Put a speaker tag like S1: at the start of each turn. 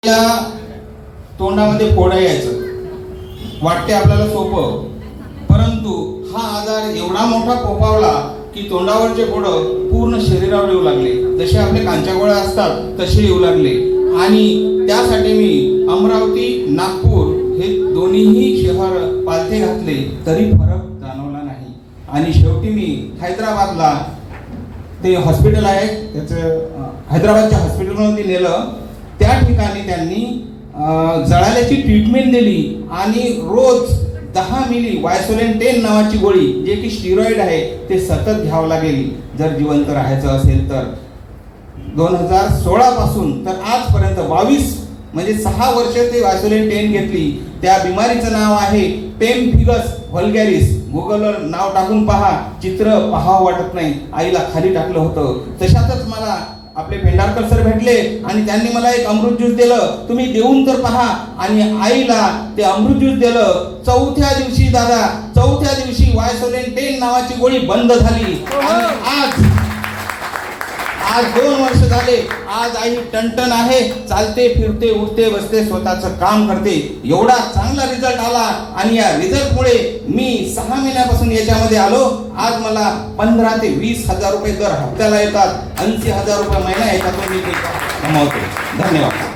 S1: या तोंडामध्ये फोडा यायचं वाटते आपल्याला सोपं, परंतु हा आजार एवढा मोठा फोफावला की तोंडावरचे फोड पूर्ण शरीरावर येऊ लागले. जसे आपले कांच्यागोळ्या असतात तसे येऊ लागले. आणि त्यासाठी मी अमरावती नागपूर हे दोन्हीही शहर पालथे घातले तरी फरक जाणवला नाही. आणि शेवटी मी हैदराबादला ते हॉस्पिटल आहे त्याचं हैदराबादच्या हॉस्पिटलमध्ये नेलं. त्या ठिकाणी त्यांनी जळाल्याची ट्रीटमेंट दिली आणि रोज 10 मिली वायसोलेन 10 नावाची गोळी जे की स्टिरॉइड आहे ते सतत घ्यावं लागेल जर जिवंत राहायचं असेल तर. 2016 पासून तर आजपर्यंत 22 म्हणजे 6 वर्ष ते वायसोलेन 10 घेतली. त्या बिमारीचं नाव आहे पेम्फिगस व्हल्गॅरिस. गुगलवर नाव टाकून पहा, चित्र पाहावं वाटत नाही. आईला खाली टाकलं होतं. तशातच मला आपले भेंडारकर सर भेटले आणि त्यांनी मला एक अमृत ज्यूस दिलं. तुम्ही देऊन तर पहा. आणि आईला ते अमृत ज्यूस दिलं. चौथ्या दिवशी वायसोलेन 10 नावाची गोळी बंद झाली. आणि आज 2 वर्ष झाले. आज आई टणटण आहे, चालते फिरते उठते बसते, स्वतःचं काम करते. एवढा चांगला रिझल्ट आला आणि या रिझल्टमुळे मी 6 महिन्यापासून याच्यामध्ये आलो. आज मला 15 ते 20 हजार रुपये दर हप्त्याला येतात. 80,000 रुपये महिना याच्यातून मी कमवतो. धन्यवाद.